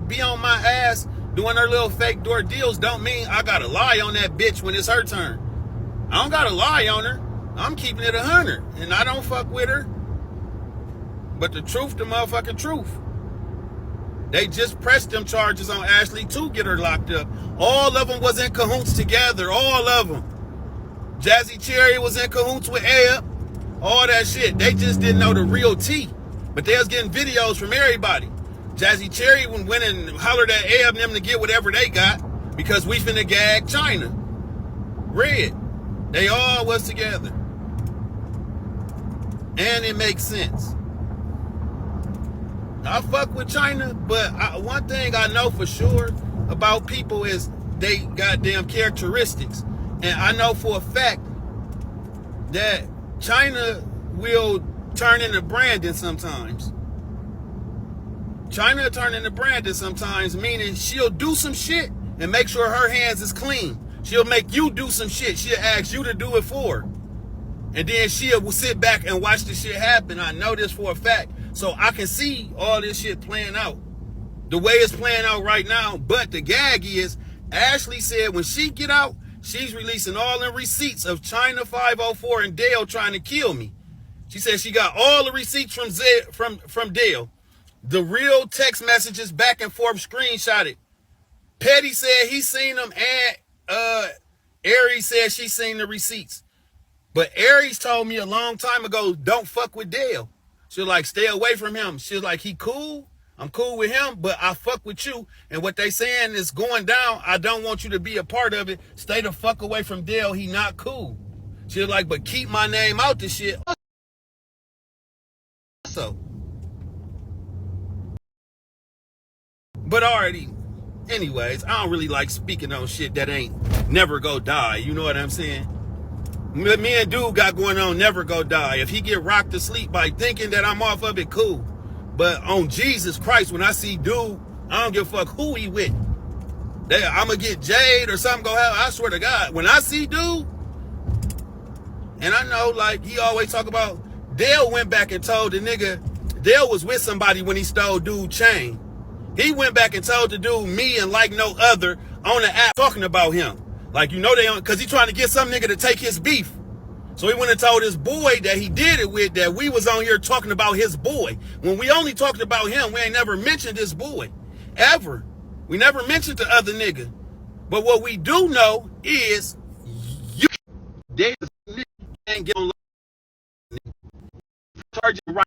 be on my ass doing her little fake door deals don't mean I gotta lie on that bitch when it's her turn. I don't gotta lie on her. I'm keeping it 100, and I don't fuck with her. But the truth, the motherfucking truth. They just pressed them charges on Ashley to get her locked up. All of them was in cahoots together. All of them. Jazzy Cherry was in cahoots with Eb. All that shit. They just didn't know the real tea. But they was getting videos from everybody. Jazzy Cherry went and hollered at Eb and them to get whatever they got because we finna gag Chyna. Red. They all was together. And it makes sense. I fuck with Chyna, but one thing I know for sure about people is they goddamn characteristics. And I know for a fact that Chyna will turn into Brandon sometimes. Chyna turn into Brandon sometimes, meaning she'll do some shit and make sure her hands is clean. She'll make you do some shit. She'll ask you to do it for her. And then she'll sit back and watch the shit happen. I know this for a fact. So I can see all this shit playing out the way it's playing out right now. But the gag is, Ashley said when she get out, she's releasing all the receipts of Chyna504 and Dale trying to kill me. She said she got all the receipts from Dale. The real text messages back and forth screenshotted. Petty said he seen them, and Aries said she seen the receipts. But Aries told me a long time ago, don't fuck with Dale. She was like, stay away from him. She was like, he cool. I'm cool with him, but I fuck with you. And what they saying is going down. I don't want you to be a part of it. Stay the fuck away from Dale. He not cool. She was like, but keep my name out this shit. So. But already, anyways, I don't really like speaking on shit that ain't never go die. You know what I'm saying? Me and dude got going on never go die. If he get rocked to sleep by thinking that I'm off of it, cool. But on Jesus Christ, when I see dude, I don't give a fuck who he with. I'm going to get Jade or something go happen. I swear to God, when I see dude, and I know like he always talk about, Dale went back and told the nigga, Dale was with somebody when he stole dude chain. He went back and told the dude me and like no other on the app talking about him. Like, you know, they on, because he trying to get some nigga to take his beef. So he went and told his boy that he did it with, that we was on here talking about his boy. When we only talked about him, we ain't never mentioned his boy. Ever. We never mentioned the other nigga. But what we do know is, you can't get on charge right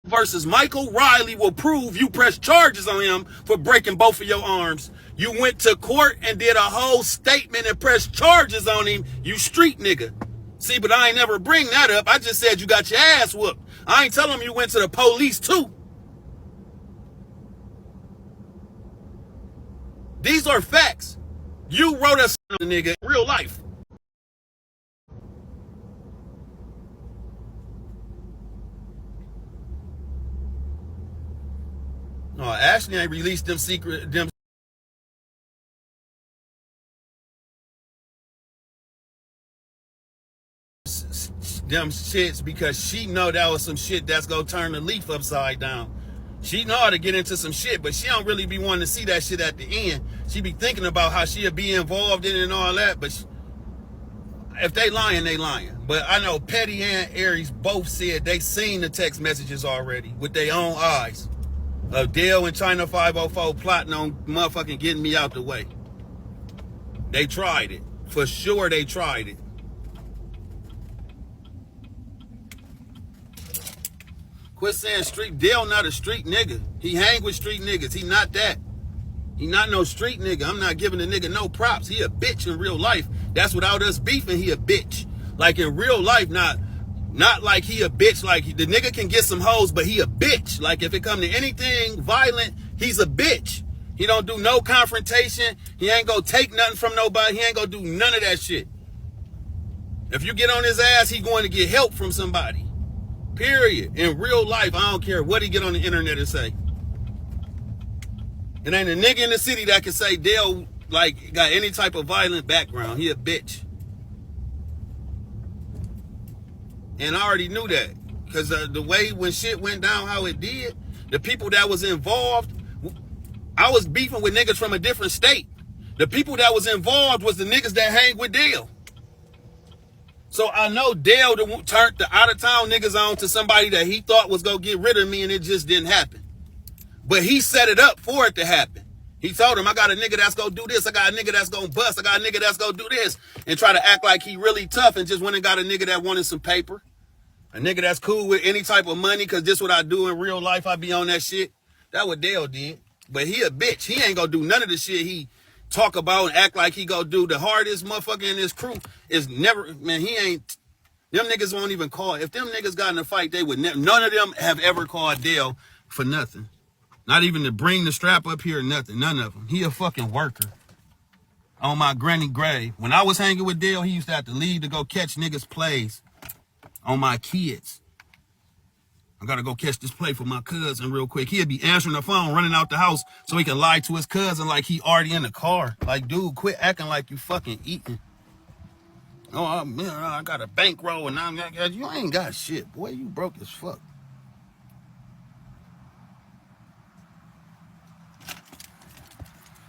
versus Michael Riley will prove you pressed charges on him for breaking both of your arms. You went to court and did a whole statement and pressed charges on him, you street nigga. See, but I ain't never bring that up. I just said you got your ass whooped. I ain't tell him you went to the police too. These are facts. You wrote us on the nigga in real life. No, Ashley ain't released them them shits because she know that was some shit that's gonna turn the leaf upside down. She know how to get into some shit, but she don't really be wanting to see that shit at the end. She be thinking about how she'll be involved in it and all that, but if they lying, they lying. But I know Petty and Aries both said they seen the text messages already with their own eyes. Of Dale and Chyna504 plotting on motherfucking getting me out the way. They tried it. For sure they tried it. Quit saying street. Dale not a street nigga. He hang with street niggas. He not that. He not no street nigga. I'm not giving the nigga no props. He a bitch in real life. That's without us beefing, he a bitch. Like in real life, not like he a bitch, like the nigga can get some hoes, but he a bitch. Like if it come to anything violent, he's a bitch. He don't do no confrontation. He ain't gonna take nothing from nobody. He ain't gonna do none of that shit. If you get on his ass, he going to get help from somebody. Period. In real life, I don't care what he get on the internet and say. It ain't a nigga in the city that can say Dale like got any type of violent background. He a bitch. And I already knew that. Because the way when shit went down how it did, The people that was involved, I was beefing with niggas from a different state. The people that was involved was the niggas that hang with Dale. So I know Dale turned the out of town niggas on to somebody that he thought was gonna get rid of me, and it just didn't happen. But he set it up for it to happen. He told him, I got a nigga that's gonna do this, I got a nigga that's gonna bust, I got a nigga that's gonna do this, and try to act like he really tough, and just went and got a nigga that wanted some paper. A nigga that's cool with any type of money, cause this what I do in real life, I be on that shit. That what Dale did. But he a bitch. He ain't gonna do none of the shit he talk about and act like he gonna do. The hardest motherfucker in this crew is never, man, he ain't, them niggas won't even call. If them niggas got in a fight, they would never, none of them have ever called Dale for nothing. Not even to bring the strap up here or nothing. None of them. He a fucking worker. On my granny grave. When I was hanging with Dale, he used to have to leave to go catch niggas' plays on my kids. I gotta go catch this play for my cousin real quick. He'd be answering the phone, running out the house so he can lie to his cousin like he already in the car. Like, dude, quit acting like you fucking eating. Oh, man, I got a bankroll and you ain't got shit. Boy, you broke as fuck.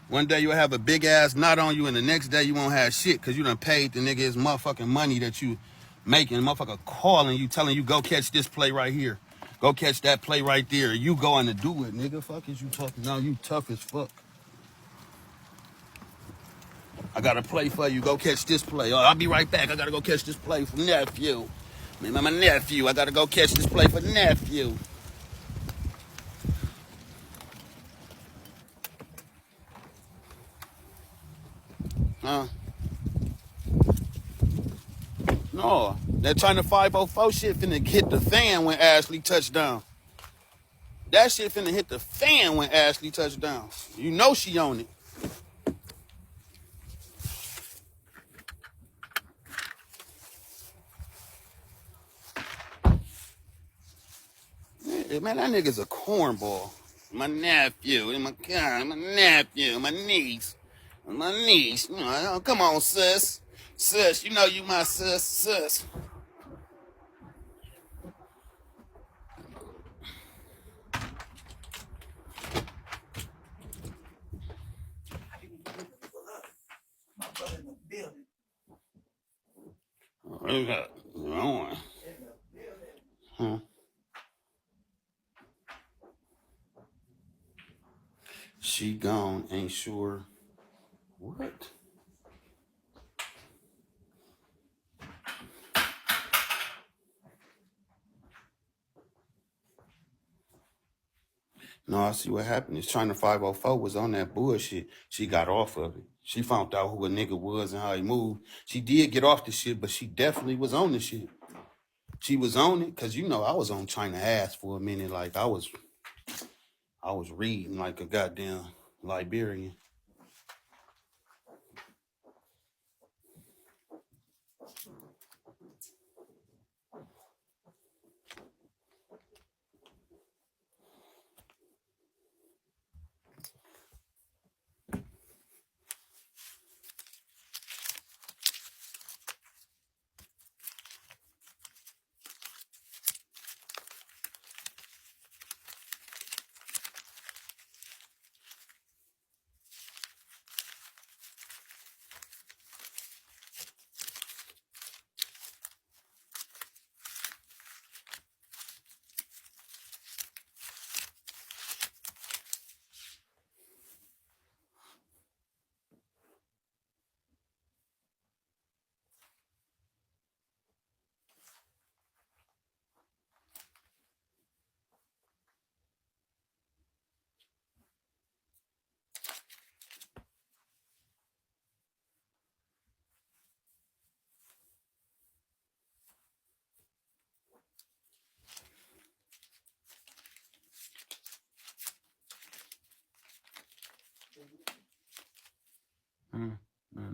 One day you'll have a big ass knot on you, and the next day you won't have shit because you done paid the nigga his motherfucking money that you making. Motherfucker calling you, telling you go catch this play right here. Go catch that play right there. You going to do it, nigga. Fuck is you talking now? You tough as fuck. I got a play for you. Go catch this play. Oh, I'll be right back. I gotta go catch this play for nephew. Man, my nephew. I gotta go catch this play for nephew. Huh? No, that Chyna504 shit finna hit the fan when Ashley touched down. That shit finna hit the fan when Ashley touched down. You know she on it. Man, that nigga's a cornball. My nephew, and my God, my nephew, my niece. My niece. You know, come on, sis. Sis, you know you my sis. Huh? She gone, ain't sure what. No, I see what happened. Is Chyna504 was on that bullshit. She got off of it. She found out who a nigga was and how he moved. She did get off the shit, but she definitely was on the shit. She was on it because, you know, I was on Chyna ass for a minute. Like, I was reading like a goddamn Liberian.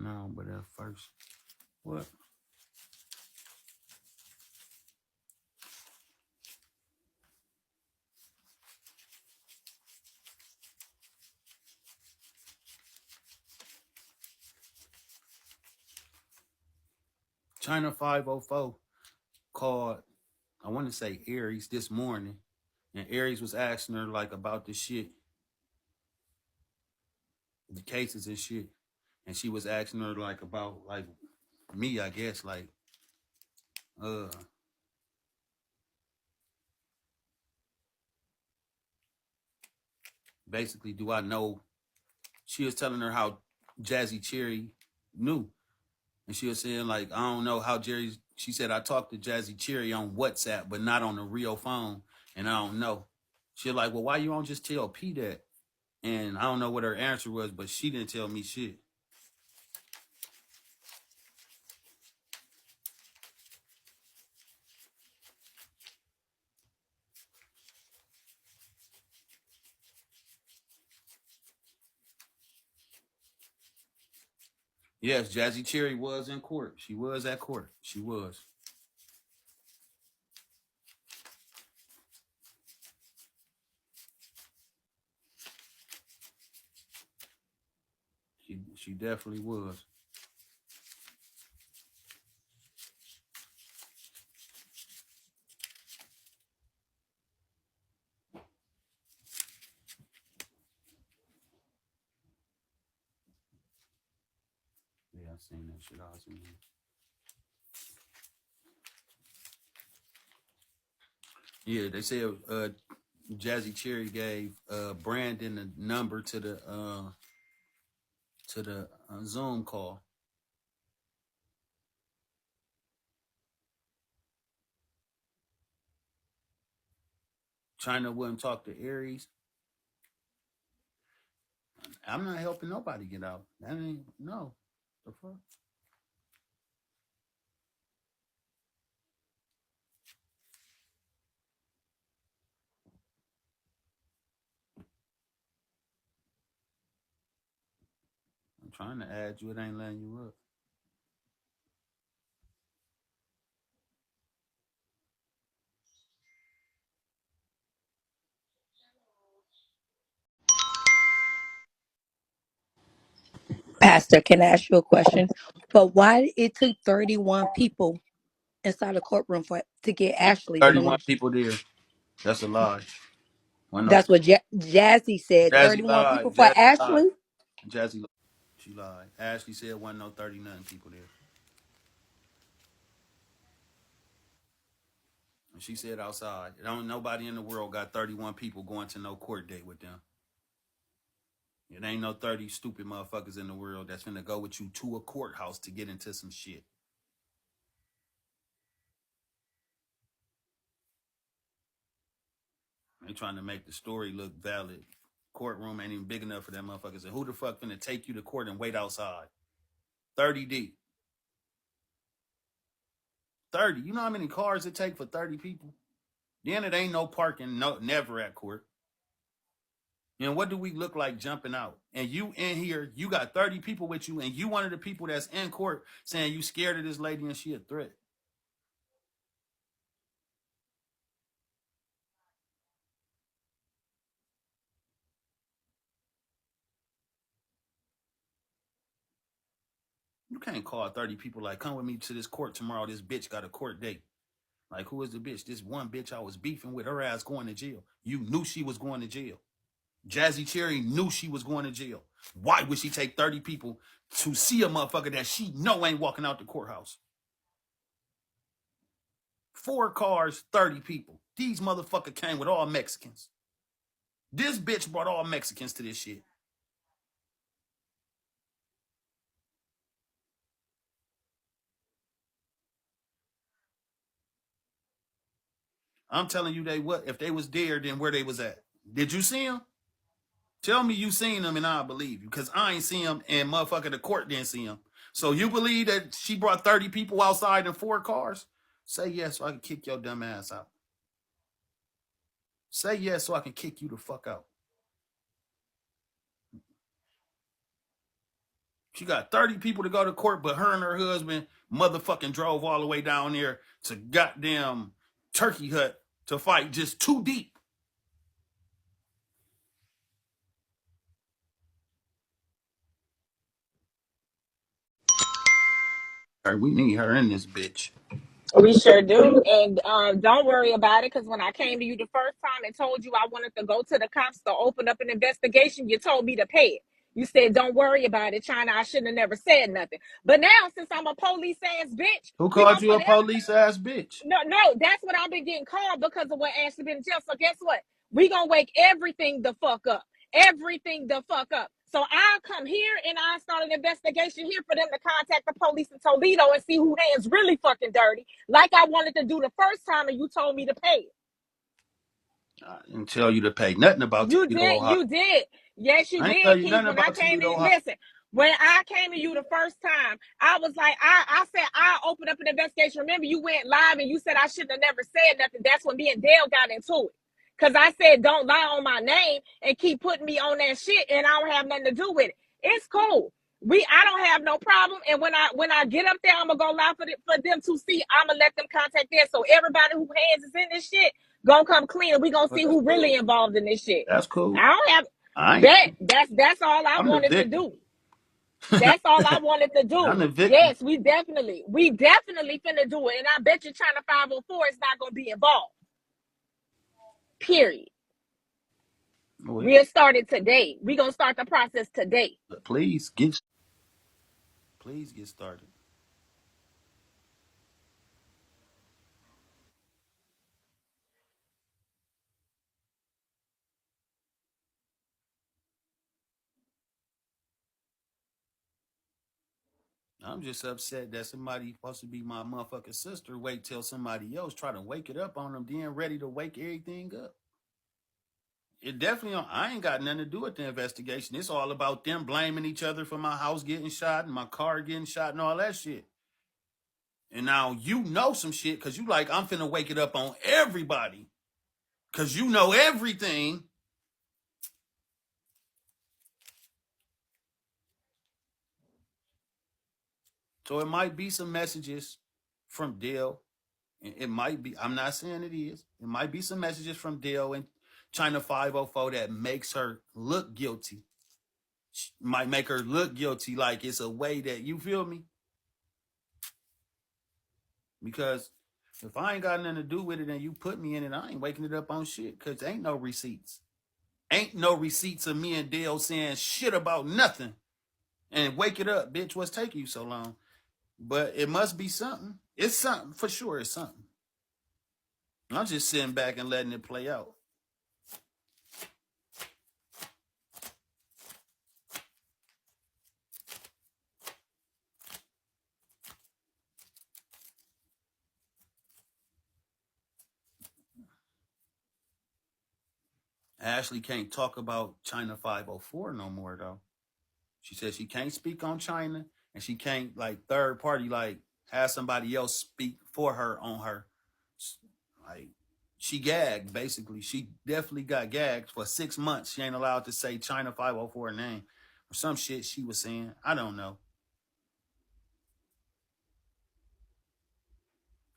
No, but at first, what? Chyna504 called, I want to say Aries this morning, And Aries was asking her like about the shit, the cases and shit. And she was asking her like about like me, I guess, like uh basically, do I know? She was telling her how Jazzy Cherry knew. And she was saying, like, I don't know how Jerry, she said, I talked to Jazzy Cherry on WhatsApp, but not on the real phone. And I don't know. She was like, well, why you don't just tell P that? And I don't know what her answer was, but she didn't tell me shit. Yes, Jazzy Cherry was in court. She was at court. She was. She definitely was. Yeah, I seen that shit. I was in there. Yeah, they said Jazzy Cherry gave Brandon a number to the Zoom call. Chyna wouldn't talk to Aries. I'm not helping nobody get out. That ain't no. The fuck? I'm trying to add you. It ain't letting you up. Pastor, can I ask you a question? But why it took 31 people inside the courtroom for to get Ashley the 31 money? people there. That's a lie. One no. That's what Jazzy said. Jazzy 31 people lied. for Jazzy lied. Ashley? Jazzy lied. She lied. Ashley said wasn't no 39 people there. And she said outside. Don't nobody in the world got 31 people going to no court date with them. It ain't no 30 stupid motherfuckers in the world that's finna go with you to a courthouse to get into some shit. They trying to make the story look valid. Courtroom ain't even big enough for that motherfuckers. And who the fuck finna take you to court and wait outside? 30 deep. 30. You know how many cars it take for 30 people? Then it ain't no parking, no, never at court. And what do we look like jumping out? And you in here, you got 30 people with you, and you one of the people that's in court saying you scared of this lady and she a threat. You can't call 30 people like, come with me to this court tomorrow. This bitch got a court date. Like, who is the bitch? This one bitch I was beefing with, her ass going to jail. You knew she was going to jail. Jazzy Cherry knew she was going to jail. Why would she take 30 people to see a motherfucker that she know ain't walking out the courthouse? 4 cars, 30 people. These motherfuckers came with all Mexicans. This bitch brought all Mexicans to this shit. I'm telling you, they what? If they was there, then where they was at? Did you see them? Tell me you seen them and I'll believe you. Because I ain't seen them and motherfucker the court didn't see them. So you believe that she brought 30 people outside in 4 cars? Say yes so I can kick your dumb ass out. Say yes so I can kick you the fuck out. She got 30 people to go to court, but her and her husband motherfucking drove all the way down there to goddamn Turkey Hut to fight just too deep. All right, we need her in this bitch. We sure do. And don't worry about it, because when I came to you the first time and told you I wanted to go to the cops to open up an investigation, you told me to pay it. You said, don't worry about it, China. I shouldn't have never said nothing. But now, since I'm a police ass bitch, Who we called gonna you put a police ass bitch? no, that's what I've been getting called because of what Ashley been in jail. So guess what? We gonna wake everything the fuck up. Everything the fuck up. So I'll come here and I'll start an investigation here for them to contact the police in Toledo and see who hands really fucking dirty, like I wanted to do the first time and you told me to pay it. I didn't tell you to pay nothing about You Toledo, did. Ohio. You did. Yes, you I ain't tell did, you Keith. nothing When I about came Toledo, to Ohio. listen, when I came to you the first time, I was like, I said I'll open up an investigation. Remember, you went live and you said I shouldn't have never said nothing. That's when me and Dale got into it. Cause I said don't lie on my name and keep putting me on that shit, and I don't have nothing to do with it. It's cool. I don't have no problem. And when I get up there, I'm gonna go live for them to see. I'm gonna let them contact there. So everybody who hands is in this shit gonna come clean, and we gonna But see that's who really cool. involved in this shit. That's cool. I don't have I ain't. that. That's all I I'm the wanted to victim. do. That's all I wanted to I'm do. the victim. Yes, we definitely finna do it. And I bet you Chyna504 is not gonna be involved. Period. Wait, We'll start it today. We gonna start the process today. please get started. I'm just upset that somebody supposed to be my motherfucking sister wait till somebody else try to wake it up on them, then ready to wake everything up. It definitely, I ain't got nothing to do with the investigation. It's all about them blaming each other for my house getting shot and my car getting shot and all that shit. And now you know some shit because you like, I'm finna wake it up on everybody because you know everything. So it might be some messages from Dale. It might be, I'm not saying it is. It might be some messages from Dale and Chyna504 that makes her look guilty. Might make her look guilty like it's a way that, you feel me? Because if I ain't got nothing to do with it and you put me in it, I ain't waking it up on shit because ain't no receipts. Ain't no receipts of me and Dale saying shit about nothing. And wake it up, bitch, what's taking you so long? But it must be something. It's something. For sure it's something. I'm just sitting back and letting it play out. Ashley can't talk about Chyna504 no more though. She says she can't speak on China and she can't like third party like have somebody else speak for her on her. Like she gagged basically. She definitely got gagged for 6 months. She ain't allowed to say Chyna504 name or some shit she was saying. I don't know.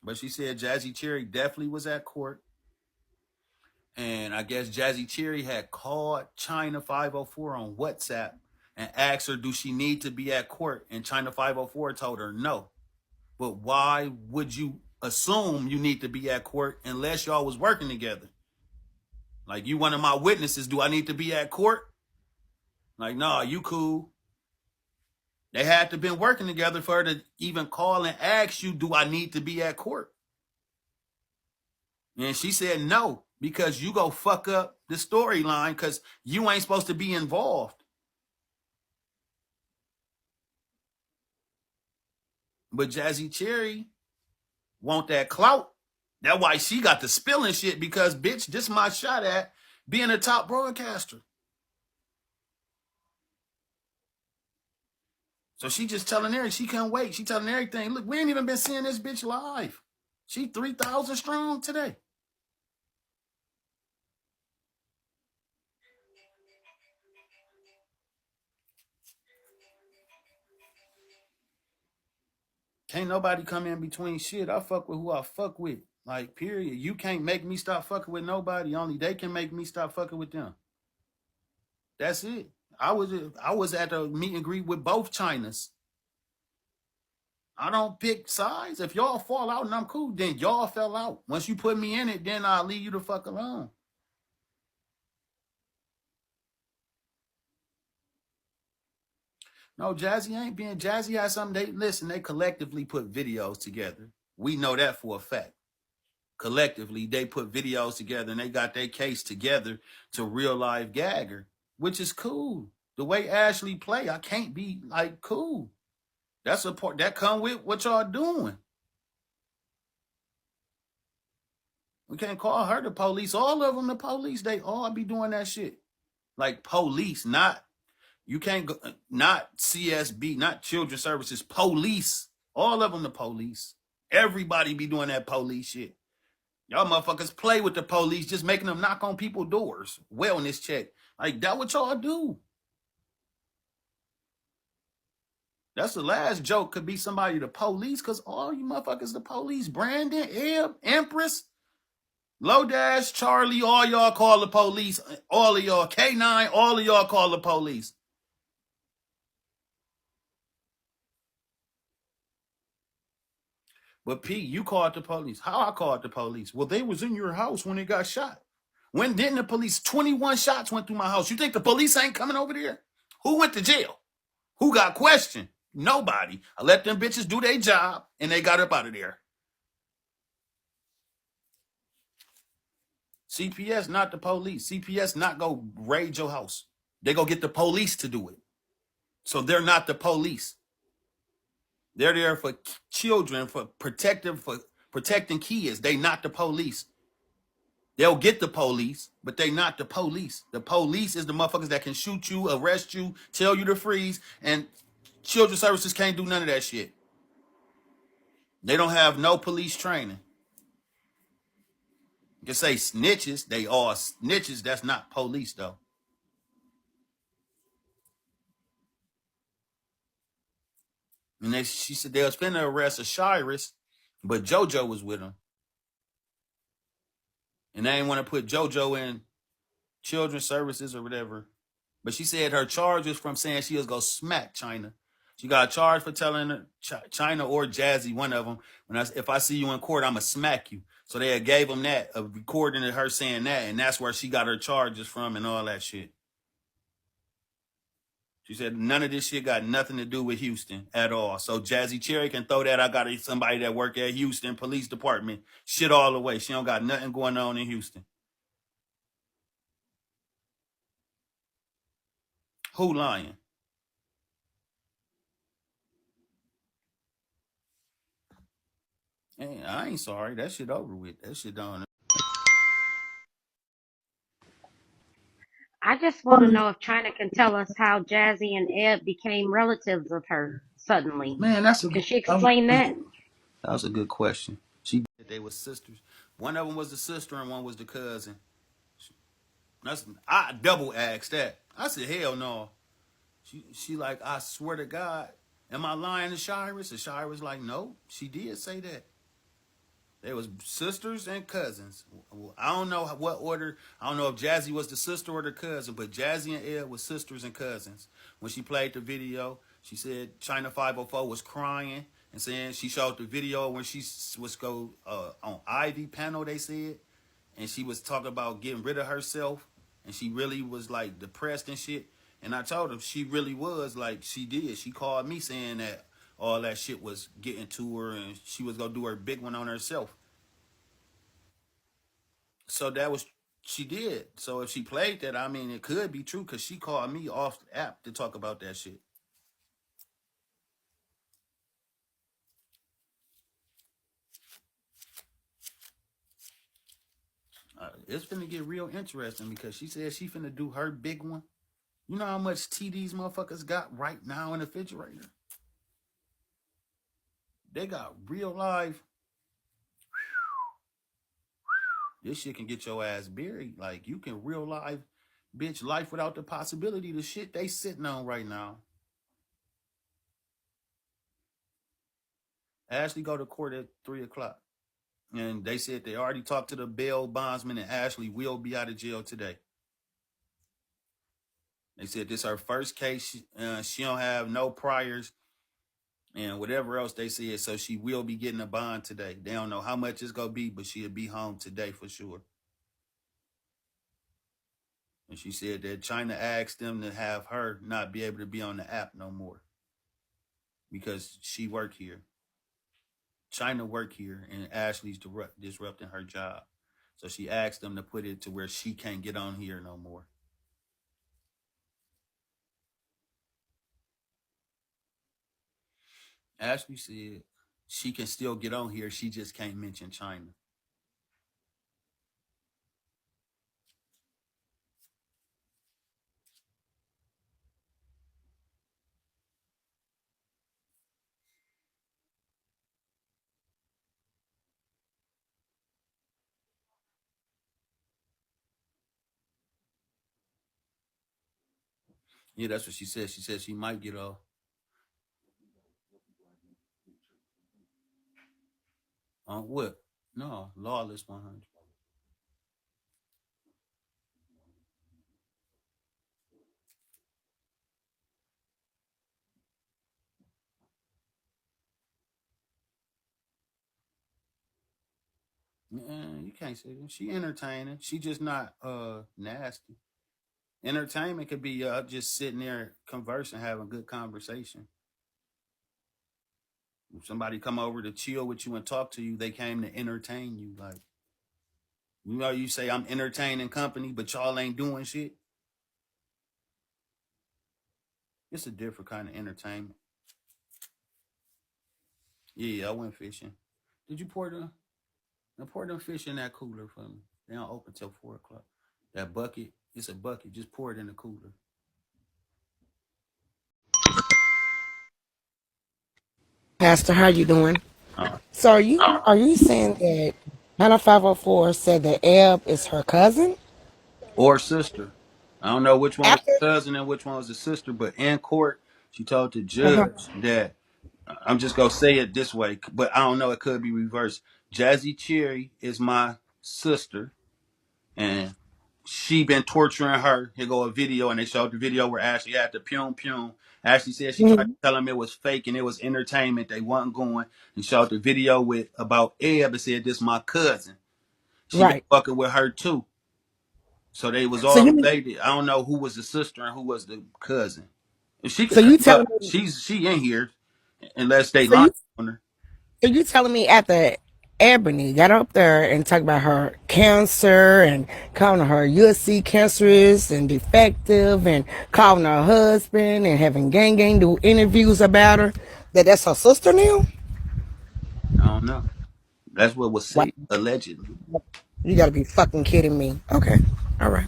But she said Jazzy Cherry definitely was at court. And I guess Jazzy Cherry had called Chyna504 on WhatsApp and asked her, do she need to be at court? And Chyna504 told her no. But why would you assume you need to be at court unless y'all was working together? Like, you one of my witnesses. Do I need to be at court? Like, nah, you cool. They had to been working together for her to even call and ask you, do I need to be at court? And she said no, because you go fuck up the storyline because you ain't supposed to be involved. But Jazzy Cherry want that clout. That's why she got the spilling shit because, bitch, this my shot at being a top broadcaster. So she just telling her she can't wait. She telling everything. Look, we ain't even been seeing this bitch live. She 3,000 strong today. Can't nobody come in between shit. I fuck with who I fuck with. Like, period. You can't make me stop fucking with nobody. Only they can make me stop fucking with them. That's it. I was at a meet and greet with both Chinas. I don't pick sides. If y'all fall out and I'm cool, then y'all fell out. Once you put me in it, then I'll leave you the fuck alone. No, Jazzy ain't being Jazzy has something. They collectively put videos together. We know that for a fact. Collectively, they put videos together and they got their case together to real life gag her, which is cool. The way Ashley play, I can't be like cool. That's a part that come with what y'all doing. We can't call her the police. All of them the police. They all be doing that shit. Like police, not you can't go, not CSB, not children's services, police. All of them the police. Everybody be doing that police shit. Y'all motherfuckers play with the police, just making them knock on people's doors. Wellness check. Like, that what y'all do. That's the last joke could be somebody the police, because all you motherfuckers the police. Brandon, Eb, Empress, Lodash, Charlie, all y'all call the police. All of y'all, K9, all of y'all call the police. But P, you called the police. How I called the police? Well, they was in your house when they got shot. When didn't the police? 21 shots went through my house. You think the police ain't coming over there? Who went to jail? Who got questioned? Nobody. I let them bitches do their job and they got up out of there. CPS not the police. CPS not go raid your house. They go get the police to do it. So they're not the police. They're there for children, for protecting kids. They not the police. They'll get the police, but they not the police. The police is the motherfuckers that can shoot you, arrest you, tell you to freeze, and children's services can't do none of that shit. They don't have no police training. You can say snitches. They are snitches. That's not police, though. And she said they was finna arrest Osiris, but JoJo was with him. And they didn't want to put JoJo in children's services or whatever. But she said her charge was from saying she was going to smack Chyna. She got charged for telling her, Chyna or Jazzy, one of them, if I see you in court, I'm going to smack you. So they gave them that, a recording of her saying that, and that's where she got her charges from and all that shit. She said none of this shit got nothing to do with Houston at all. So Jazzy Cherry can throw that. I got somebody that work at Houston Police Department. Shit all the way. She don't got nothing going on in Houston. Who lying? Hey, I ain't sorry. That shit over with. That shit done. I just want to know if China can tell us how Jazzy and Ed became relatives of her suddenly. Man, Can she explain that? that was a good question. They were sisters. One of them was the sister and one was the cousin. I double asked that. I said, hell no. She like, I swear to God, am I lying to Cyrus? And Cyrus like, no, she did say that. They was sisters and cousins. I don't know what order. I don't know if Jazzy was the sister or the cousin, but Jazzy and Ed was sisters and cousins. When she played the video, she said Chyna504 was crying and saying she showed the video when she was on Ivy panel, they said, and she was talking about getting rid of herself, and she really was like depressed and shit. And I told her she really was, like, she did. She called me saying that all that shit was getting to her and she was gonna do her big one on herself. So that was, she did. So if she played that, I mean, it could be true because she called me off the app to talk about that shit. It's finna get real interesting because she said she finna do her big one. You know how much tea these motherfuckers got right now in the refrigerator? They got real life. This shit can get your ass buried. Like, you can real life, bitch, life without the possibility. The shit they sitting on right now. Ashley go to court at 3 o'clock. And they said they already talked to the bail bondsman and Ashley will be out of jail today. They said this is her first case. She don't have no priors. and whatever else they said. So she will be getting a bond today. They don't know how much it's gonna be, but she'll be home today for sure. And she said that Chyna asked them to have her not be able to be on the app no more because she work here. Chyna work here, and Ashley's disrupting her job. So she asked them to put it to where she can't get on here no more. Ashley said she can still get on here. She just can't mention Chyna. Yeah, that's what she said. She said she might get off. On what? No, Lawless 100. You can't say that. She entertaining. She just not nasty. Entertainment could be just sitting there conversing, having good conversation. If somebody come over to chill with you and talk to you, they came to entertain you. Like, you know, you say I'm entertaining company, but y'all ain't doing shit. It's a different kind of entertainment. Yeah, I went fishing. Did you pour them? Now pour them fish in that cooler for me. They don't open till 4 o'clock. That bucket, it's a bucket. Just pour it in the cooler. Pastor, how you doing? Uh, So are you saying that Hannah 504 said that Eb is her cousin? or sister. I don't know which one was After the cousin and which one was the sister, but in court, she told the uh-huh. judge that I'm just gonna say it this way, but I don't know. It could be reversed. Jazzy Cherry is my sister, and she been torturing her. Here go a video, and they showed the video where Ashley had the pum pum. Ashley said she tried to Mhm. tell him it was fake and it was entertainment. They wasn't going. And showed the video with about Eb and said this my cousin. She been Right. fucking with her too. So they was So all you related. I don't know who was the sister and who was the cousin. If she so could come you telling up, me she in here unless they so lying you on her. so you telling me after Ebony got up there and talked about her cancer and calling her USC cancerous and defective and calling her husband and having gang do interviews about her, that's her sister now? I don't know. That's what was Wow. said allegedly. You gotta be fucking kidding me. Okay. All right.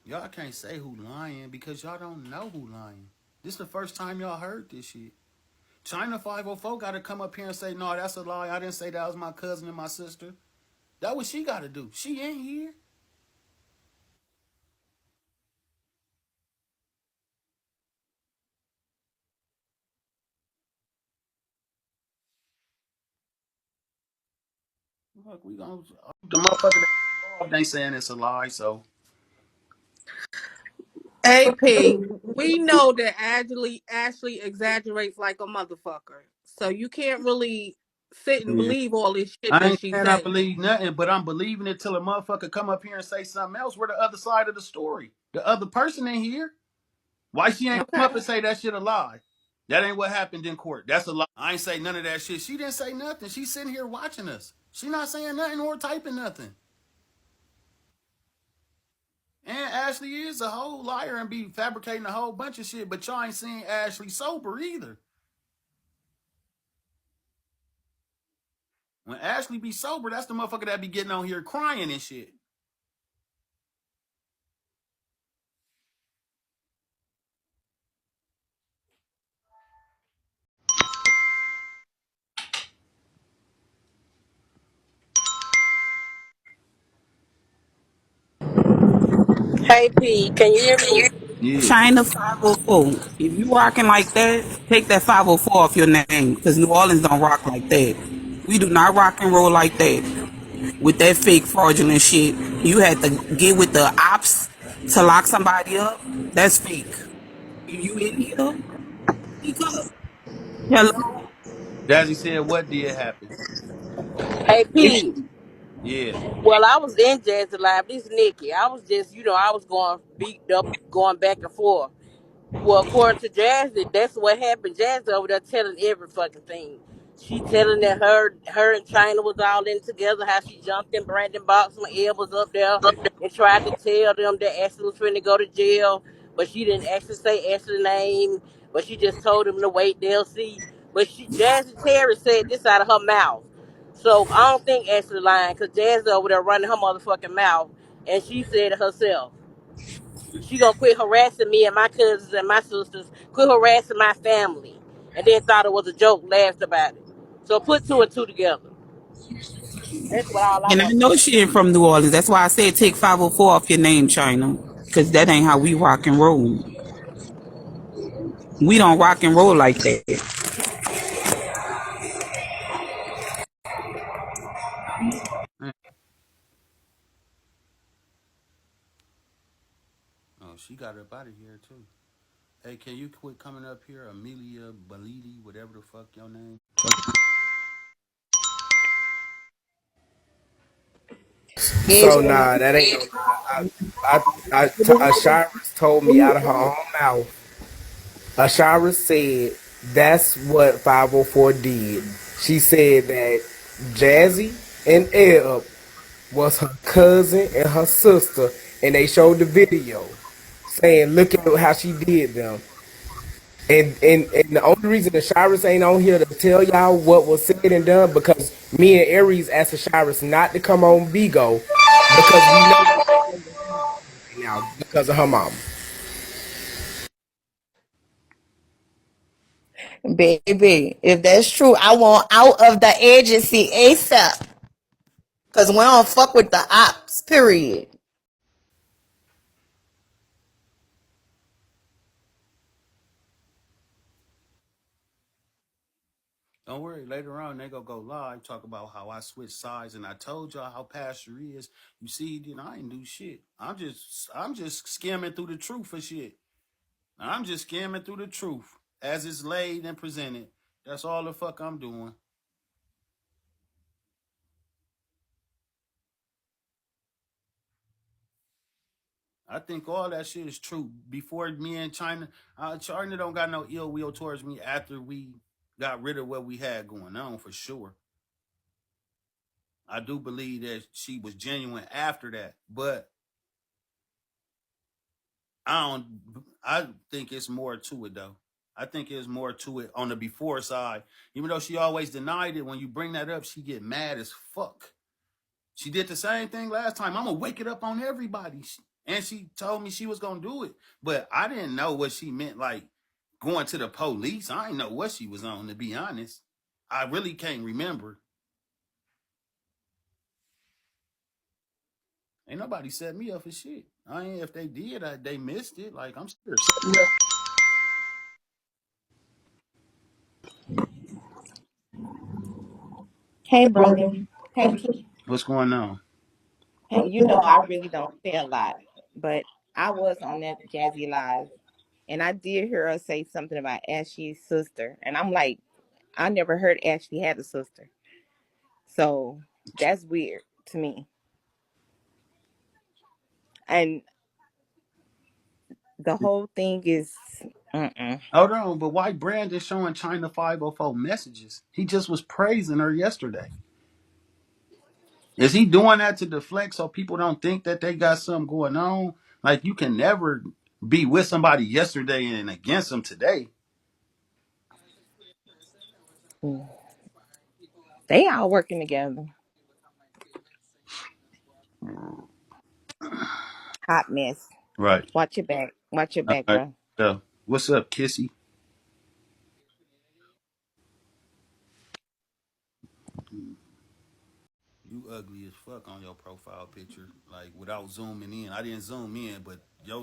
Y'all can't say who lying because y'all don't know who lying. This is the first time y'all heard this shit. Chyna504 got to come up here and say, no, that's a lie. I didn't say that was my cousin and my sister. That what she got to do. She in here. Look, we gonna the motherfucker that ain't saying it's a lie. So AP, we know that Ashley exaggerates like a motherfucker. So you can't really sit and yeah. believe all this shit I that ain't she's saying I saying. believe nothing, but I'm believing it till a motherfucker come up here and say something else. We're the other side of the story. The other person in here. Why she ain't come Okay. up and say that shit a lie? That ain't what happened in court. That's a lie. I ain't say none of that shit. She didn't say nothing. She's sitting here watching us. She not saying nothing or typing nothing. And Ashley is a whole liar and be fabricating a whole bunch of shit, but y'all ain't seen Ashley sober either. When Ashley be sober, that's the motherfucker that be getting on here crying and shit. Hey P, can you hear me? Yeah. Chyna 504. If you rocking like that, take that 504 off your name because New Orleans don't rock like that. We do not rock and roll like that with that fake fraudulent shit. You had to get with the ops to lock somebody up. That's fake. You in here? Hello. Jazzy said, what did happen? Hey P. Yeah. Well, I was in Jazzy Live. This Nikki. I was just, I was going beat up, going back and forth. Well, according to Jazzy, that's what happened. Jazzy over there telling every fucking thing. She telling that her and China was all in together, how she jumped in Brandon box when Ed was up there and tried to tell them that Ashley was finna go to jail, but she didn't actually say Ashley's name, but she just told them to wait, they'll see. But Jazzy Terry said this out of her mouth. So I don't think Ashley lying, because Jazzy over there running her motherfucking mouth, and she said it herself. She gonna quit harassing me and my cousins and my sisters, quit harassing my family, and then thought it was a joke, laughed about it. So put two and two together. That's what all I And I want to know know. she ain't from New Orleans. That's why I said take 504 off your name, China. Because that ain't how we rock and roll. We don't rock and roll like that. Oh, she got up out of here too. Hey, can you quit coming up here, Amelia Balidi, whatever the fuck your name? So nah, that ain't no lie. Ashira told me out of her own mouth. Ashira said that's what 504 did. She said that Jazzy and Eb was her cousin and her sister, and they showed the video saying, "Look at how she did them." And the only reason the Shirus ain't on here to tell y'all what was said and done because me and Aries asked the Shirus not to come on Bigo because we know what right now because of her mom. Baby, if that's true, I want out of the agency ASAP. Cause we don't fuck with the ops, period. Don't worry. Later on, they gonna go live, talk about how I switched sides, and I told y'all how Pastor is. You see, then I ain't do shit. I'm just skimming through the truth for shit. I'm just skimming through the truth as it's laid and presented. That's all the fuck I'm doing. I think all that shit is true. Before me and China don't got no ill will towards me after we got rid of what we had going on for sure. I do believe that she was genuine after that, but I don't. I think it's more to it though. I think there's more to it on the before side. Even though she always denied it, when you bring that up, she get mad as fuck. She did the same thing last time. I'm gonna wake it up on everybody, and she told me she was gonna do it, but I didn't know what she meant. Like going to the police, I didn't know what she was on. To be honest, I really can't remember. Ain't nobody set me up for shit. I ain't. If they did, they missed it. Like I'm sure. Hey, brother. Hey, Key. What's going on? Hey, I really don't say a lot, but I was on that Jazzy Live, and I did hear her say something about Ashley's sister, and I'm like, I never heard Ashley had a sister, so that's weird to me. And the whole thing is, mm-mm. Hold on, but why Brandon showing Chyna504 messages? He just was praising her yesterday. Is he doing that to deflect so people don't think that they got something going on? Like you can never be with somebody yesterday and against them today. They all working together. Hot mess. Right. Watch your back. Watch your All back, right. bro. So, what's up, Kissy? You ugly as fuck on your profile picture. Like without zooming in. I didn't zoom in, but your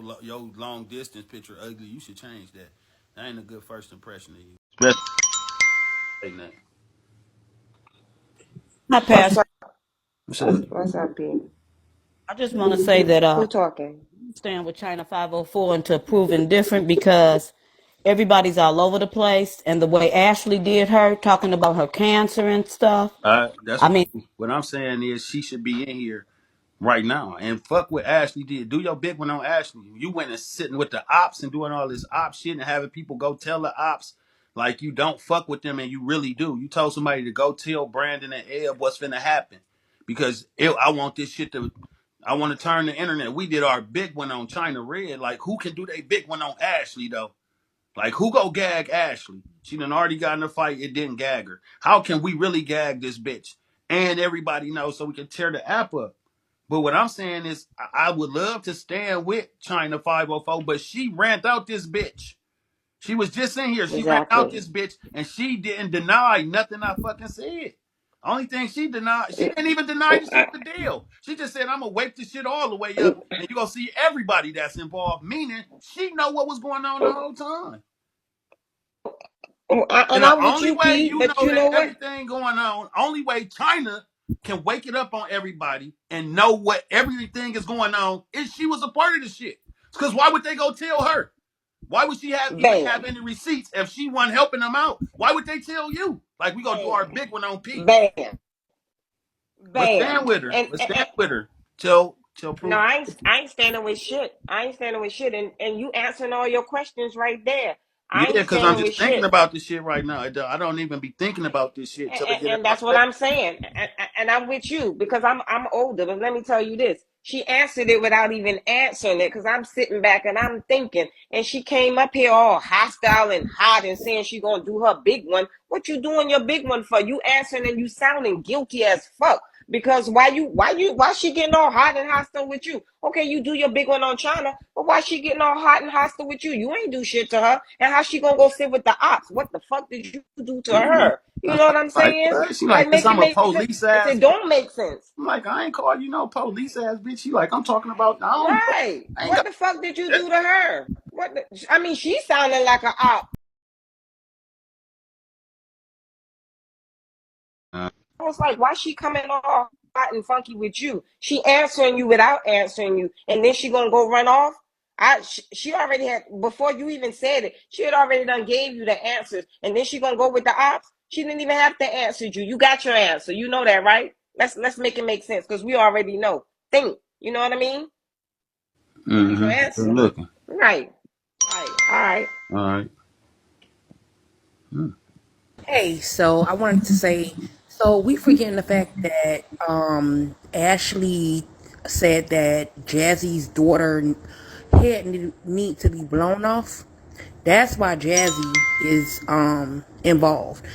long distance picture ugly. You should change that. That ain't a good first impression of you. Especially saying that. Hi, What's Pastor. up? What's up? What's up, P? I just want to say that Who talking? stand with China 504 until proven different because everybody's all over the place, and the way Ashley did her, talking about her cancer and stuff. That's I mean, cool. What I'm saying is she should be in here right now. And fuck what Ashley did. Do your big one on Ashley. You went and sitting with the ops and doing all this op shit and having people go tell the ops like you don't fuck with them and you really do. You told somebody to go tell Brandon and Eb what's finna happen. Because I want this shit to I want to turn the internet. We did our big one on China Red. Like who can do their big one on Ashley though? Like, who go gag Ashley? She done already got in a fight. It didn't gag her. How can we really gag this bitch? And everybody knows so we can tear the app up. But what I'm saying is, I would love to stand with Chyna504, but she ran out this bitch. She was just in here. She ran out Exactly. this bitch, and she didn't deny nothing I fucking said. Only thing she denied, she didn't even deny the shit the deal. She just said, I'm gonna wake this shit all the way up, and you gonna see everybody that's involved. Meaning, she know what was going on the whole time. And And the I'm with only you, way P. you But know you that know what? everything going on, only way China can wake it up on everybody and know what everything is going on is she was a part of the shit. Because why would they go tell her? Why would she have even have Bam, any receipts if she wasn't helping them out? Why would they tell you? Like we gonna do our bam, big one on P. bam, But stand bam. with her. And, But and, stand with her. Till no, proof. I ain't standing with shit. I ain't standing with shit. And you answering all your questions right there. I Yeah, ain't because I'm standing with just thinking shit. about this shit right now. I don't even be thinking about this shit till it get in And my that's what face. I'm saying. And I'm with you because I'm older. But let me tell you this: she answered it without even answering it. Because I'm sitting back and I'm thinking, and she came up here all hostile and hot and saying she gonna do her big one. What you doing your big one for? You answering and you sounding guilty as fuck. Because why she getting all hot and hostile with you? Okay, you do your big one on China, but why she getting all hot and hostile with you? You ain't do shit to her, and how she gonna go sit with the ops? What the fuck did you do to her? You know what I'm Like saying? what? She Like like, cause make it I'm a make sense. police ass It bitch. don't make sense. I'm like, I ain't call you no police ass bitch. She like, I'm talking about I don't know. Right? I ain't What got the fuck did you that. do to her? What? I mean, she sounded like a op. I was like, why she coming all hot and funky with you? She answering you without answering you, and then she gonna go run off. She already had before you even said it. She had already done gave you the answers, and then she gonna go with the ops. She didn't even have to answer you. You got your answer. You know that, right? Let's make it make sense because we already know. Think. You know what I mean? You got your Good answer. looking. Right. Right. All right. All right. Hey, so I wanted to say, so we forgetting the fact that Ashley said that Jazzy's daughter head need to be blown off. That's why Jazzy is involved.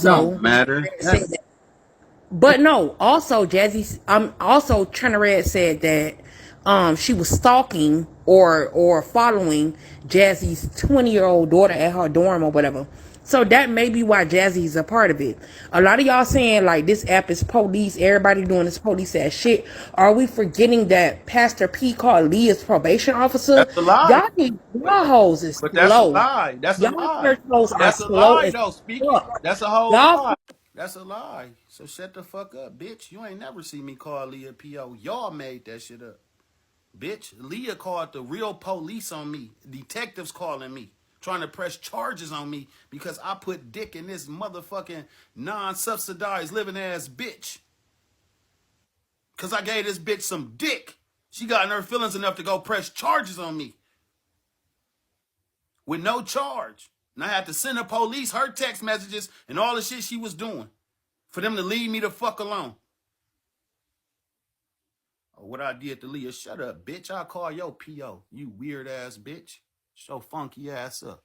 Don't Also, matter. said that, but no, also Jazzy also Trina Red said that she was stalking or following Jazzy's 20-year-old daughter at her dorm or whatever. So that may be why Jazzy's a part of it. A lot of y'all saying like this app is police, everybody doing this police ass shit. Are we forgetting that Pastor P called Leah's probation officer? That's a lie. Y'all need But y'all hoes is but that's a slow. lie. That's a Y'all lie. church hoes are That's a slow lie as though, Speaky. fuck. That's a whole Y'all lie. That's a lie. So shut the fuck up, bitch. You ain't never see me call Leah PO. Y'all made that shit up. Bitch, Leah called the real police on me. Detectives calling me, trying to press charges on me because I put dick in this motherfucking non-subsidized living ass bitch. Cause I gave this bitch some dick. She got in her feelings enough to go press charges on me with no charge. And I had to send the police her text messages and all the shit she was doing for them to leave me the fuck alone. Or what I did to Leah, shut up, bitch. I'll call your PO, you weird ass bitch. Show funky ass up.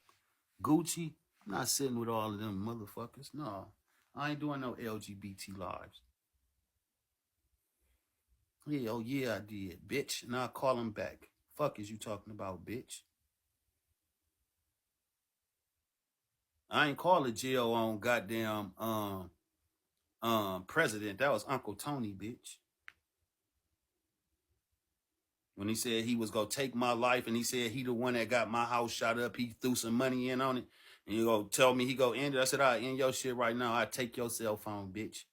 Gucci, I'm not sitting with all of them motherfuckers. No, I ain't doing no LGBT lives. Yeah, oh yeah, I did, bitch. And I'll call him back. Fuck is you talking about, bitch? I ain't call a jail on goddamn president. That was Uncle Tony, bitch. When he said he was gonna take my life and he said he the one that got my house shot up, he threw some money in on it. And you go tell me he go end it. I said, I end your shit right now. I take your cell phone, bitch.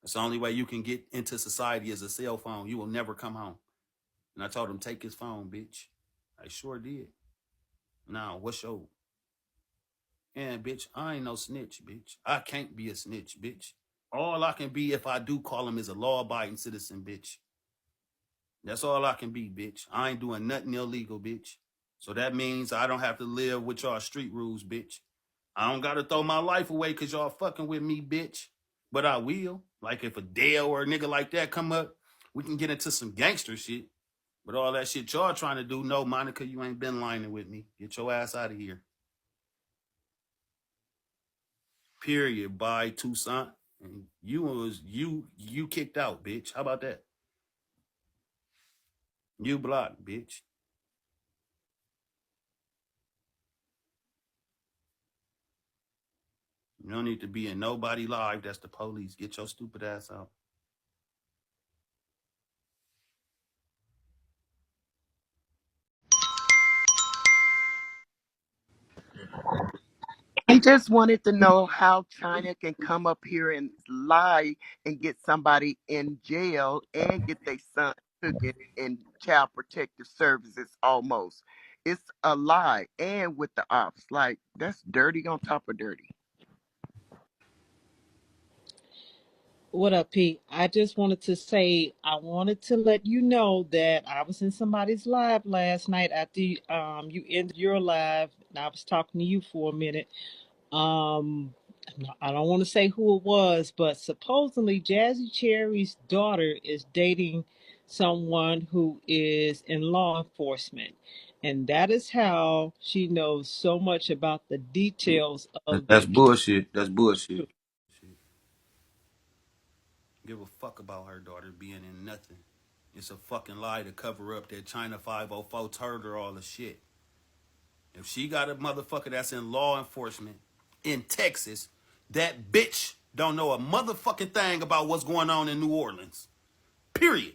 That's the only way you can get into society is a cell phone. You will never come home. And I told him, take his phone, bitch. I sure did. Now, what's your And bitch, I ain't no snitch, bitch. I can't be a snitch, bitch. All I can be if I do call him is a law-abiding citizen, bitch. That's all I can be, bitch. I ain't doing nothing illegal, bitch. So that means I don't have to live with y'all street rules, bitch. I don't gotta throw my life away because y'all fucking with me, bitch. But I will. Like if a Dale or a nigga like that come up, we can get into some gangster shit. But all that shit y'all trying to do, no, Monica, you ain't been lining with me. Get your ass out of here. Period. Bye, Toussaint. And you kicked out, bitch. How about that? You blocked, bitch. You don't need to be in nobody live. That's the police. Get your stupid ass out. He just wanted to know how China can come up here and lie and get somebody in jail and get their son taken in child protective services almost. It's a lie. And with the ops, like that's dirty on top of dirty. What up, Pete? I just wanted to say I wanted to let you know that I was in somebody's live last night after you ended your live, and I was talking to you for a minute. Um, I don't want to say who it was, but supposedly Jazzy Cherry's daughter is dating someone who is in law enforcement, and that is how she knows so much about the details of That's the. bullshit. That's bullshit. Give a fuck about her daughter being in nothing. It's a fucking lie to cover up that Chyna504 told her all the shit. If she got a motherfucker that's in law enforcement in Texas, that bitch don't know a motherfucking thing about what's going on in New Orleans. Period.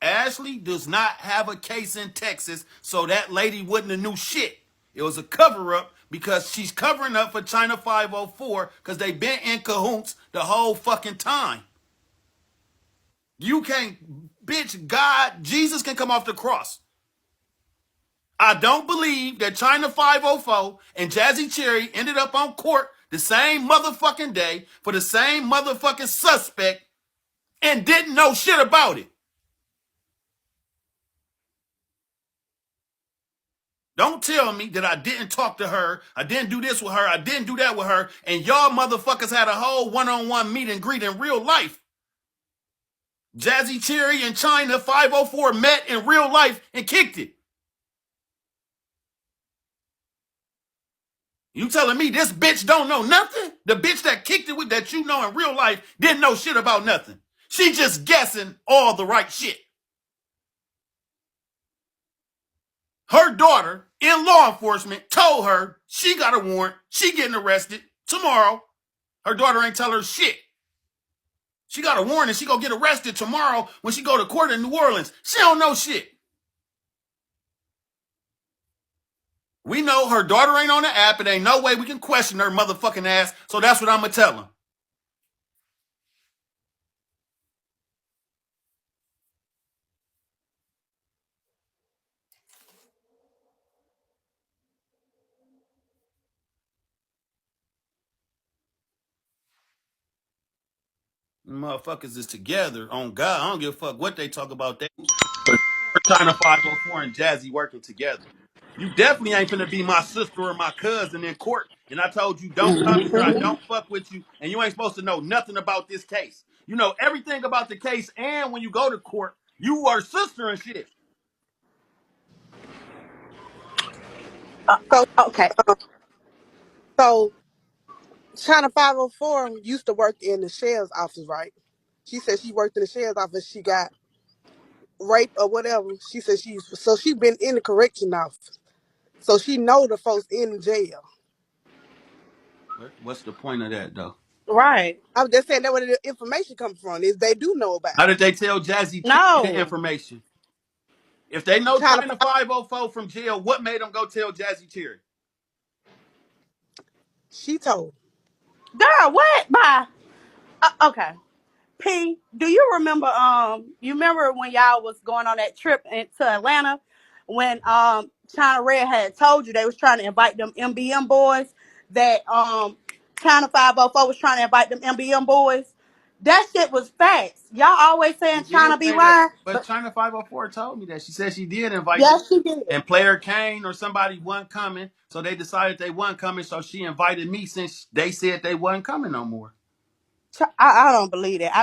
Ashley does not have a case in Texas, so that lady wouldn't have knew shit. It was a cover up because she's covering up for Chyna504 because they been in cahoots the whole fucking time. You can't, bitch, God, Jesus can come off the cross. I don't believe that Chyna504 and Jazzy Cherry ended up on court the same motherfucking day for the same motherfucking suspect and didn't know shit about it. Don't tell me that I didn't talk to her, I didn't do this with her, I didn't do that with her, and y'all motherfuckers had a whole one-on-one meet and greet in real life. Jazzy Cherry and Chyna504 met in real life and kicked it. You telling me this bitch don't know nothing? The bitch that kicked it with that you know in real life didn't know shit about nothing. She just guessing all the right shit. Her daughter in law enforcement told her she got a warrant. She getting arrested tomorrow. Her daughter ain't tell her shit. She got a warrant and she gonna get arrested tomorrow when she go to court in New Orleans. She don't know shit. We know her daughter ain't on the app. It ain't no way we can question her motherfucking ass. So that's what I'm gonna tell her. Motherfuckers is together on God. I don't give a fuck what they talk about. They for sure Chyna504 and Jazzy working together. You definitely ain't finna be my sister or my cousin in court. And I told you don't come here. I don't fuck with you. And you ain't supposed to know nothing about this case. You know everything about the case. And when you go to court, you are sister and shit. So, Okay. so China 504 used to work in the sheriff's office, right? She said she worked in the sheriff's office. She got raped or whatever. She said she been in the correction office, so she know the folks in the jail. What's the point of that though? Right. I'm just saying that where the information comes from is they do know about How it. did they tell Jazzy Cherry the No. information? If they know China China 5, 504 from jail, what made them go tell Jazzy Cherry? she told. Girl, what? Bye. Okay. P, do you remember you remember when y'all was going on that trip into Atlanta when China Red had told you they was trying to invite them MBM boys that China 504 was trying to invite them MBM boys. That shit was facts. Y'all always She saying did China be say that, lying, but but Chyna504 told me that. She said she did invite them, yes, she did. and Player Kane or somebody wasn't coming, so they decided they wasn't coming. So she invited me since they said they wasn't coming no more. I don't believe that.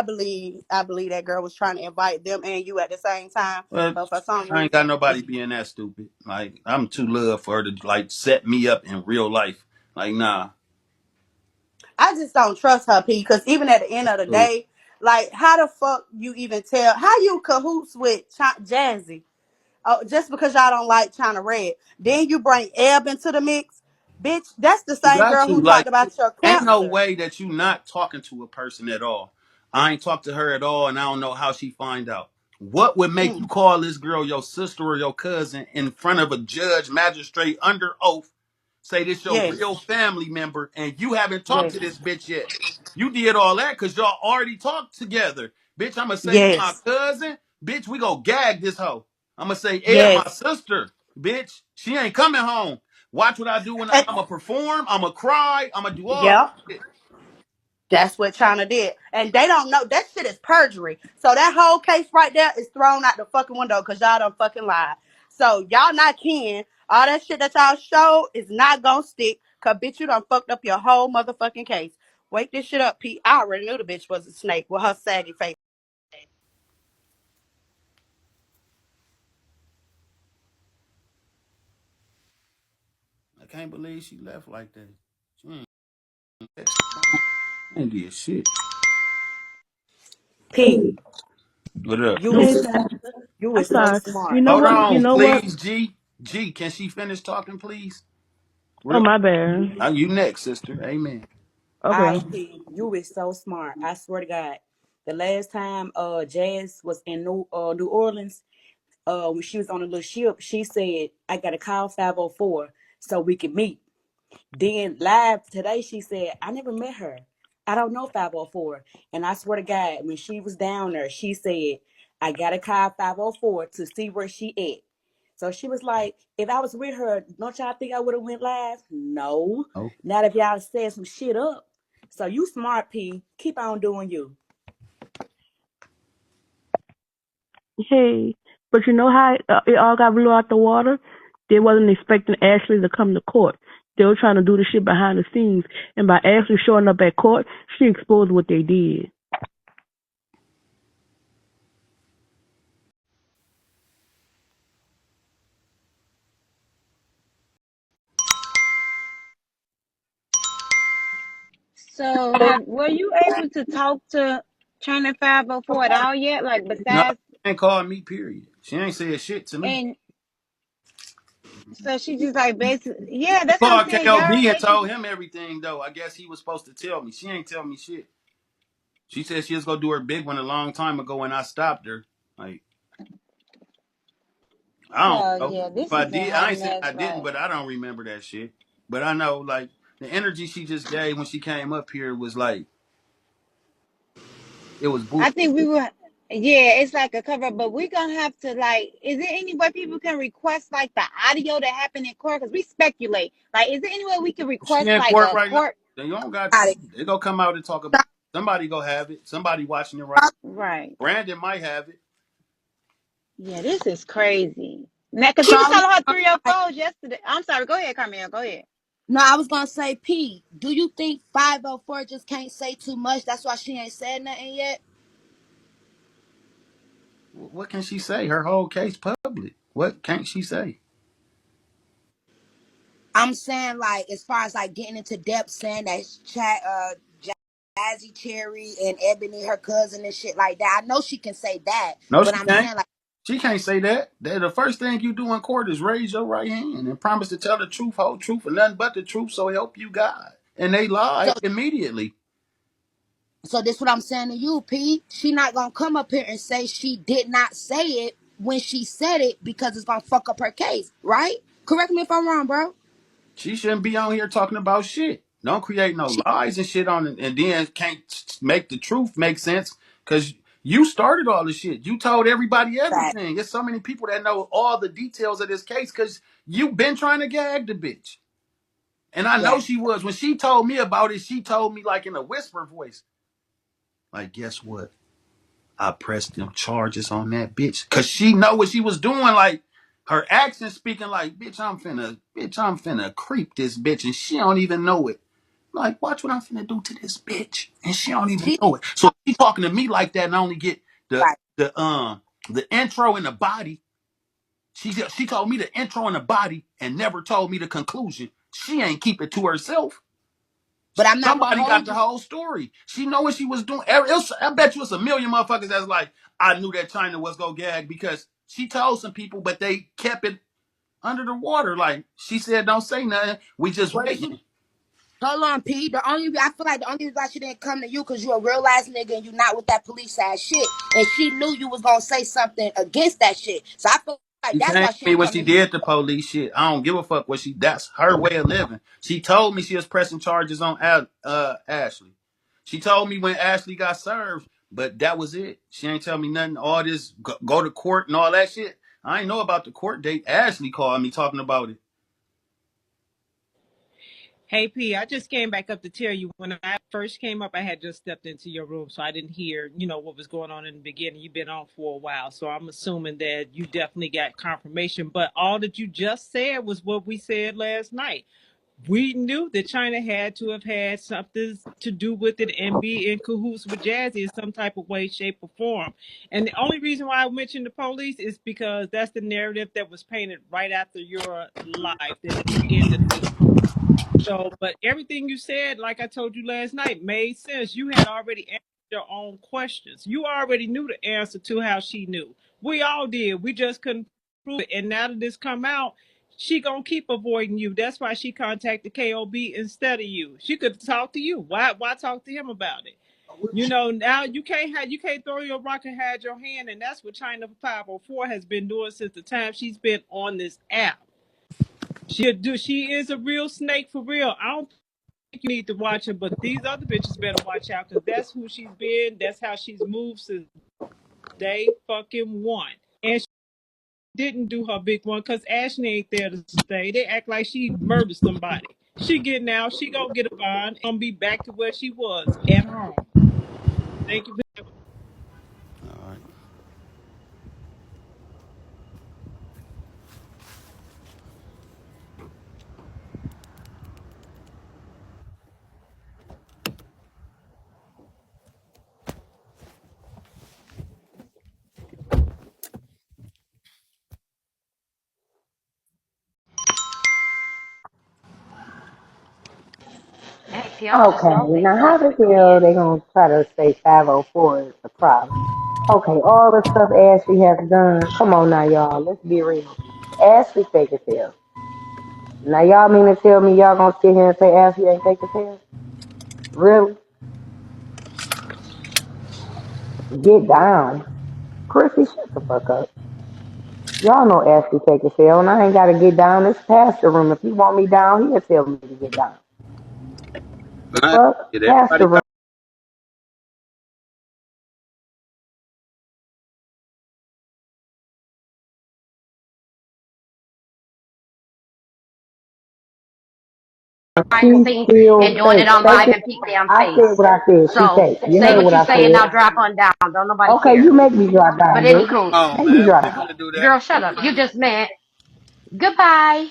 I believe that girl was trying to invite them and you at the same time, But but for some I ain't got reason, nobody being that stupid. Like I'm too love for her to like set me up in real life. Like nah. I just don't trust her, P. Because even at the end of the Cool. day, like how the fuck you even tell how you cahoots with Jazzy? Oh, just because y'all don't like China Red, then you bring Eb into the mix, bitch. That's the You same got girl to who like. talked about your Ain't no cancer. way that you not talking to a person at all. I ain't talked to her at all, and I don't know how she find out. What would make you Mm, call this girl your sister or your cousin in front of a judge, magistrate, under oath? Say this your yes, real family member, and you haven't talked yes, to this bitch yet. You did all that because y'all already talked together. Bitch, I'ma say you my yes, cousin. Bitch, we gonna gag this hoe. I'ma say Ed, my yes. sister. Bitch, she ain't coming home. Watch what I do when And, I'ma perform. I'ma cry. I'ma do all that yep. shit. That's what China did. And they don't know that shit is perjury. So that whole case right there is thrown out the fucking window because y'all done fucking lied. So y'all not kin. All that shit that y'all show is not gonna stick. Cause bitch, you done fucked up your whole motherfucking case. Wake this shit up, Pete. I already knew the bitch was a snake with her saggy face. I can't believe she left like that. She ain't did shit. Pete, What up? you Hey, is Pastor. you I'm is so sorry. You smart. know Hold what? You on, know what? please, G. G, can she finish talking, please? Oh, Real. my bad. You next, sister. Amen. Okay. IP, you is so smart. I swear to God. The last time Jazz was in New Orleans, when she was on a little ship, she said, I gotta call 504 so we can meet. Then live today, she said, I never met her. I don't know 504. And I swear to God, when she was down there, she said, I gotta call 504 to see where she at. So she was like, if I was with her, don't y'all think I would have went live? No. Oh. Not if y'all said some shit up. So you smart, P. Keep on doing you. Hey, but you know how it all got blew out the water? They wasn't expecting Ashley to come to court. They were trying to do the shit behind the scenes. And by Ashley showing up at court, she exposed what they did. So were you able to talk to China 504 at all yet? Like No, besides, she ain't called me, period. She ain't said shit to me. and so she just like basically, yeah, that's what I'm Called saying. Y'all KOB and told basically, him everything, though. I guess he was supposed to tell me. She ain't tell me shit. She said she was going to do her big one a long time ago, and I stopped her. Like, I don't so know. yeah, If this I is a did, hot I ain't saying mess. I didn't, Like but I don't remember that shit. But I know, like, the energy she just gave when she came up here was like, it was I bullshit. think we were, yeah, it's like a cover, but we gonna have to like, is there any way people can request like the audio that happened in court? Because we speculate. Like, is there any way we can She request in like court a right now. court? They don't got Got to. it. They gonna come out and talk about it. Somebody go have it. Somebody watching it right. Right. Brandon might have it. Yeah, this is crazy. Now, because he was Charlie, telling her 304s yesterday. I'm sorry. Go ahead, Carmel. Go ahead. no, I was gonna say, P, do you think 504 just can't say too much? That's why she ain't said nothing yet? What can she say? Her whole case public. What can't she say? I'm saying, like, as far as like getting into depth, saying that Jazzy Cherry and Ebony, her cousin, and shit like that. I know she can say that, No, but she I'm can't. saying, like, She can't say that. The first thing you do in court is raise your right hand and promise to tell the truth, whole truth, and nothing but the truth, so help you God. And they so, lied immediately. so this what I'm saying to you, P. She not gonna come up here and say she did not say it when she said it because it's gonna fuck up her case, right? Correct me if I'm wrong, bro. She shouldn't be on here talking about shit. Don't create no She, lies and shit on it, and then can't make the truth make sense because you started all the shit. You told everybody fact. everything. There's so many people that know all the details of this case because you've been trying to gag the bitch. And I know Yeah. she was. When she told me about it, she told me like in a whisper voice, like, guess what? I pressed them charges on that bitch. Cause she know what she was doing. Like her accent speaking like, bitch, I'm finna creep this bitch. And she don't even know it. Like, watch what I'm finna do to this bitch. And she don't even She know it. So she talking to me like that and I only get the right. the um the intro and the body. She told me the intro and the body and never told me the conclusion. She ain't keep it to herself. But I'm not gonna Somebody got hold the you. whole story. She know what she was doing. I bet you it's a million motherfuckers that's like, I knew that China was gonna gag because she told some people, but they kept it under the water. Like she said, don't say nothing. We just waiting. Hold on, P. I feel like the only reason why she didn't come to you because you're a real ass nigga and you not with that police ass shit. And she knew you was gonna say something against that shit. So I feel like She that's came why to she me didn't when come she to you. did the police shit. I don't give a fuck what she. That's her way of living. She told me she was pressing charges on Ashley. She told me when Ashley got served, but that was it. She ain't tell me nothing. All this go to court and all that shit. I ain't know about the court date. Ashley called me talking about it. Hey P, I just came back up to tell you when I first came up, I had just stepped into your room, so I didn't hear, what was going on in the beginning. You've been on for a while, so I'm assuming that you definitely got confirmation. But all that you just said was what we said last night. We knew that China had to have had something to do with it and be in cahoots with Jazzy in some type of way, shape, or form. And the only reason why I mentioned the police is because that's the narrative that was painted right after your life that you ended. So, but everything you said, like I told you last night, made sense. You had already answered your own questions. You already knew the answer to how she knew. We all did. We just couldn't prove it. And now that this come out, she gonna keep avoiding you. That's why she contacted KOB instead of you. She could talk to you. Why talk to him about it? Now you can't throw your rock and hide your hand, and that's what Chyna504 has been doing since the time she's been on this app. She is a real snake for real. I don't think you need to watch her, but these other bitches better watch out because that's who she's been. That's how she's moved since day fucking one. And she didn't do her big one because Ashley ain't there to stay. They act like she murdered somebody. She getting out. She gonna get a bond. Gonna be back to where she was at home. Thank you. All right. Hey, P, I was just Okay, gonna say now how something. the Go hell ahead. they gonna try to say 504 is the problem? Okay, all the stuff Ashley has done. Come on now, y'all. Let's be real. Ashley fake as hell. Now y'all mean to tell me y'all gonna sit here and say Ashley ain't fake as hell? Really? Get down. Chrissy, shut the fuck up. Y'all know Ashley fake as hell, and I ain't gotta get down. It's pastor room. If you want me down, he'll tell me to get down. The All right. fuck? Did Pastor everybody room. Behind the She scenes and still doing fake. it on Fake live it. in P damn I face. said what I said. She So fake. You say heard what what you I saying now. said. Drop on down. Don't nobody Okay, care. you make me drop But down, girl. anywho, on, Make me man? We drop ain't down. finna do that. girl, shut up. You just meant goodbye.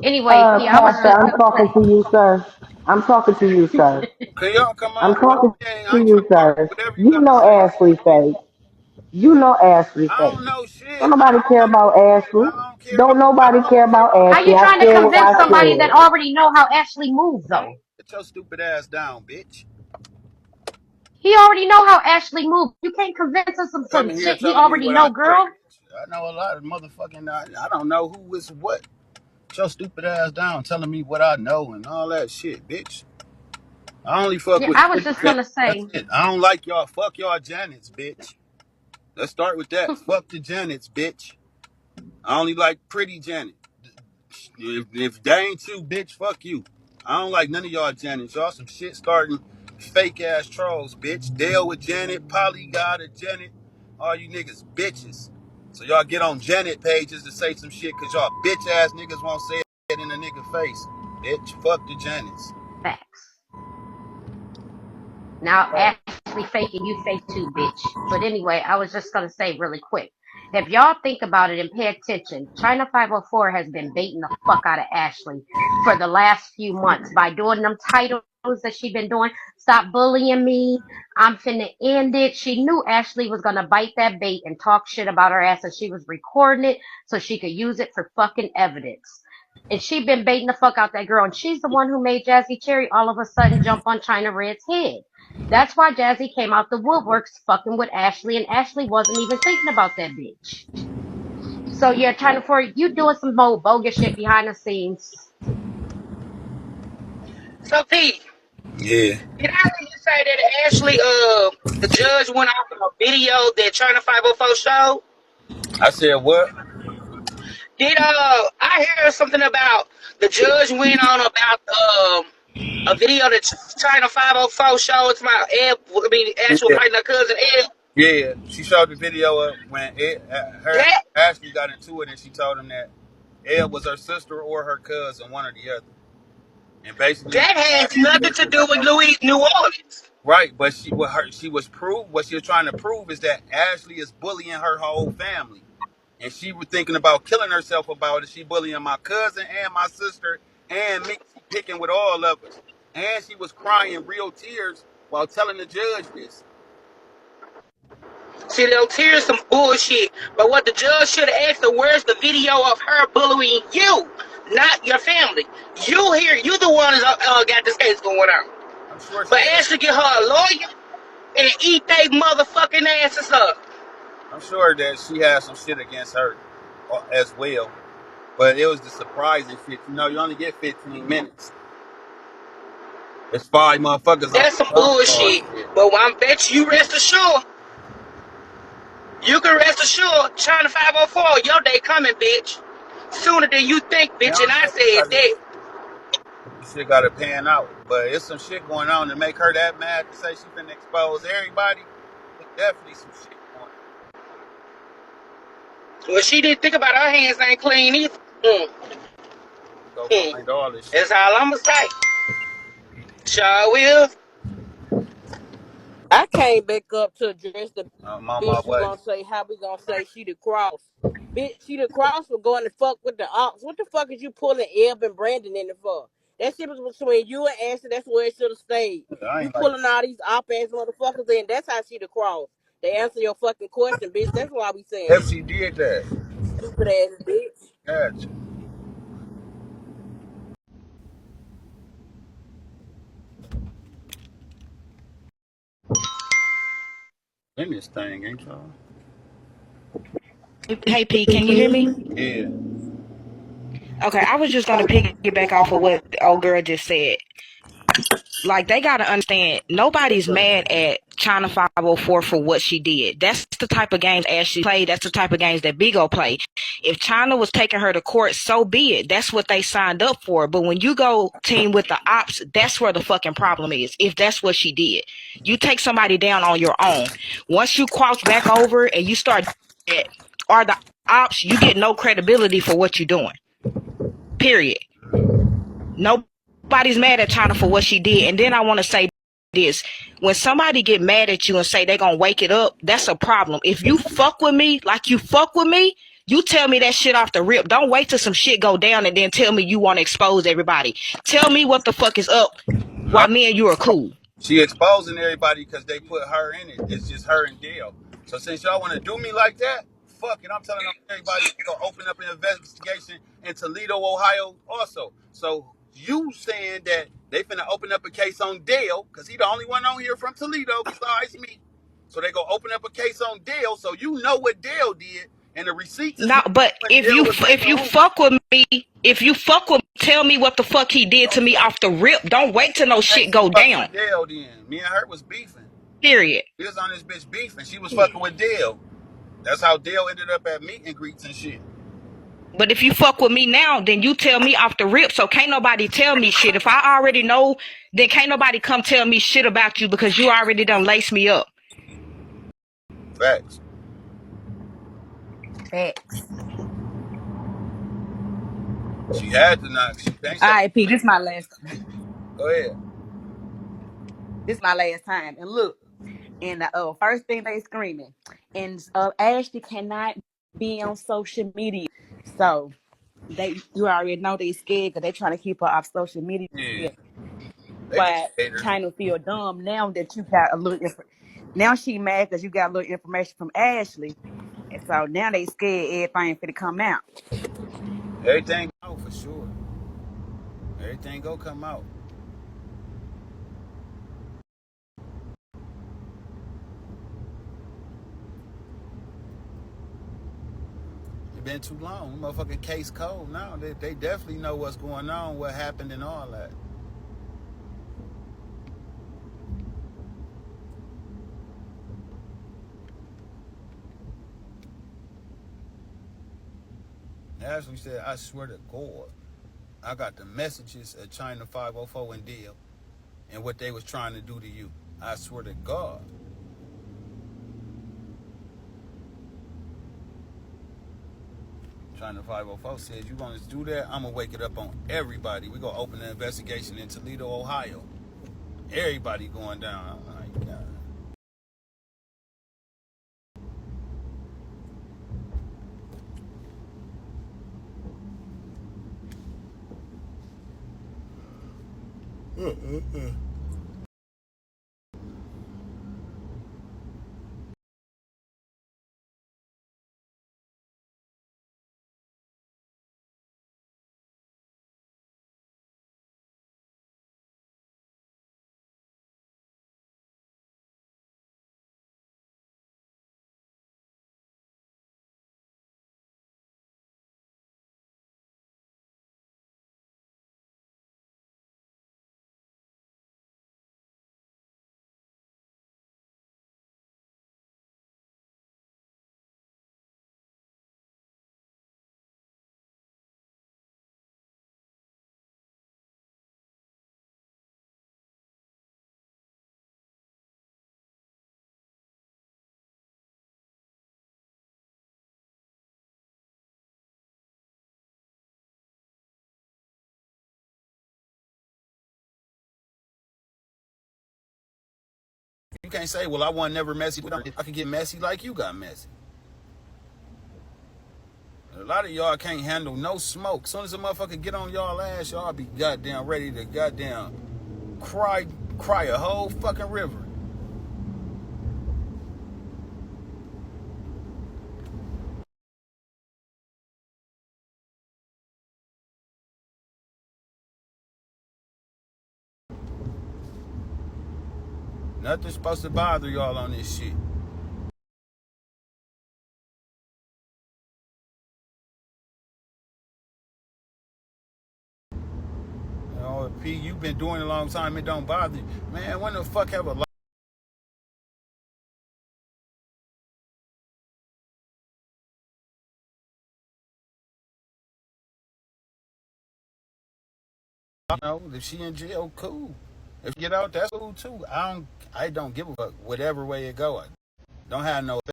Anyway, P, I was Pastor, just I'm gonna talking say. to you, sir. I'm talking to you, sir. Can y'all come I'm on? talking I to ain't trying you, to argue. sir. Whatever you You got to know say. Ashley fake. You know Ashley I fake. don't know shit. Don't nobody care about Ashley. I don't care Don't about. nobody I care don't care about about How none Ashley. you of I that. trying to said what convince I somebody that said. already know how Ashley moves though? Get your stupid ass down, bitch. He already know how Ashley moves. You can't convince us of some Coming here shit he telling me already what I know, know. girl. I know a lot of motherfucking. I don't know who is what. Get your stupid ass down, telling me what I know and all that shit, bitch. I only fuck Yeah, with I was 50 just Cent. gonna That's say. it. I don't like y'all. Fuck y'all Janets, bitch. Let's start with that. Fuck the Janets, bitch. I only like pretty Janet. If they ain't you, bitch, fuck you. I don't like none of y'all Janets. Y'all some shit starting fake ass trolls, bitch. Dale with Janet, Polly got a Janet. All you niggas bitches. So y'all get on Janet pages to say some shit because y'all bitch ass niggas won't say it in a nigga face. Bitch, fuck the Janice. Facts. Now, Ashley fake and you fake too, bitch. But anyway, I was just gonna say really quick. If y'all think about it and pay attention, China 504 has been baiting the fuck out of Ashley for the last few months by doing them titles that she been doing. Stop bullying me. I'm finna end it. She knew Ashley was gonna bite that bait and talk shit about her ass, and she was recording it so she could use it for fucking evidence. And she been baiting the fuck out that girl, and she's the one who made Jazzy Cherry all of a sudden jump on China Red's head. That's why Jazzy came out the woodworks fucking with Ashley, and Ashley wasn't even thinking about that bitch. So yeah, China for you doing some bogus shit behind the scenes. So Pete, Yeah. did I hear you say that Ashley, the judge went off on a video that China 504 showed? I said what? Did I hear something about the judge went on about a video that China 504 showed to my Ed, I mean actual Yeah. fighting her cousin Ed? Yeah. She showed the video up when her That Ashley got into it, and she told him that Ed was her sister or her cousin, one or the other. And basically, that has nothing to do with Louis New Orleans. right, but what she was trying to prove is that Ashley is bullying her whole family. And she was thinking about killing herself about it. She bullying my cousin and my sister and me. She picking with all of us. And she was crying real tears while telling the judge this. See, they'll tear some bullshit. But what the judge should have asked her, where's the video of her bullying you, not your family? You here, you the one that got this case going on. I'm sure But she had. Ashley get her a lawyer and eat they motherfucking asses up. I'm sure that she had some shit against her as well. But it was the surprising shit. You know, you only get 15 minutes. It's 5 motherfuckers on That's some the phone bullshit. shit. But I bet you rest assured, you can rest assured, China 504, your day coming, bitch. Sooner than you think, You know bitch. what And I'm I saying? said that. This shit got to pan out. But it's some shit going on to make her that mad to say she finna expose everybody. There's definitely some shit going on. Well, she didn't think about her hands ain't clean either. Go Hmm. find all this shit. That's all I'ma say. Sure will. I came back up to address the I'm on my bitch who way. gonna say how we gonna say she the cross. Bitch, she the cross for going to fuck with the ops. What the fuck is you pulling Eb and Brandon in it for? That shit was between you and Ashley. That's where it should have stayed. I You ain't like pulling all these op ass motherfuckers in. That's how she the cross. To answer your fucking question, bitch. That's why we saying if it. she did that. Stupid ass bitch. Gotcha. In this thing, ain't y'all? Hey P, can you hear me? Yeah. Okay, I was just gonna piggyback off of what the old girl just said. Like they gotta understand, nobody's mad at China 504 for what she did. That's the type of games Ashley played. That's the type of games that Big O played. If China was taking her to court, so be it. That's what they signed up for. But when you go team with the ops, that's where the fucking problem is. If that's what she did, you take somebody down on your own. Once you cross back over and you start at are the ops, you get no credibility for what you're doing. Period. Nobody's mad at China for what she did. And then I want to say this. When somebody get mad at you and say they gonna wake it up, that's a problem. If you fuck with me like you fuck with me, you tell me that shit off the rip. Don't wait till some shit go down and then tell me you want to expose everybody. Tell me what the fuck is up No. while me and you are cool. She exposing everybody because they put her in it. It's just her and Dale. So since y'all want to do me like that, fuck it. I'm telling everybody to go open up an investigation in Toledo, Ohio also. So you saying that they finna open up a case on Dale, because he the only one on here from Toledo besides me. So they go open up a case on Dale, so you know what Dale did. And the receipts is No, but when Dale was if making you room. fuck with me, tell me what the fuck he did to me Okay. off the rip. Don't wait till no shit Hey, she go fucking down. with Dale then. Me and her was beefing. Period. We was on this bitch beefing. She was fucking with Dale. That's how Dale ended up at meet and greets and shit. But if you fuck with me now, then you tell me off the rip. So can't nobody tell me shit. If I already know, then can't nobody come tell me shit about you because you already done lace me up. Facts. Facts. She had to not. She can't All say. right, P, this my last. Go ahead. This my last time. And look, and the first thing they screaming, and Ashley cannot be on social media. So you already know they scared because they trying to keep her off social media. Yeah, they just But hate her. China feel dumb now that you got a little. Now she mad because you got a little information from Ashley, and so now they scared everything finna come out. Everything out for sure. Everything go come out. It been too long. Motherfucking case cold now. They definitely know what's going on, what happened, and all that. Ashley said, "I swear to God, I got the messages of Chyna504 and Deal and what they was trying to do to you. I swear to God." Chyna504 said, "You want us to do that? I'm gonna wake it up on everybody. We gonna open an investigation in Toledo, Ohio. Everybody going down." I'm like, nah. You can't say, "Well, I wasn't never messy." I can get messy like you got messy. A lot of y'all can't handle no smoke. As soon as a motherfucker get on y'all ass, y'all be goddamn ready to goddamn cry a whole fucking river. Nothing's supposed to bother y'all on this shit. You know, P, you've been doing it a long time. It don't bother you, man. When the fuck have a lot? You know, if she in jail, cool. If you get out, that's cool too. I don't give a fuck. Whatever way it go, I don't have no. What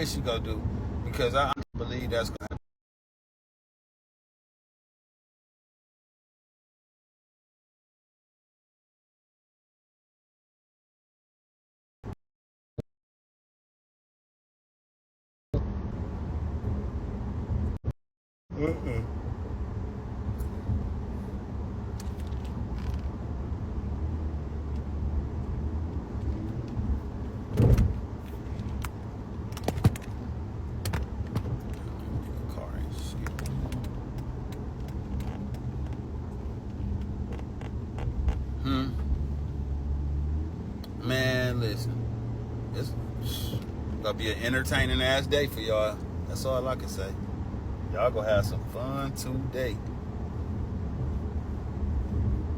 she gonna do? Because I believe that's gonna happen. Car and shit. Man, listen. It's gonna be an entertaining ass day for y'all. That's all I can say. Y'all gonna have some fun today.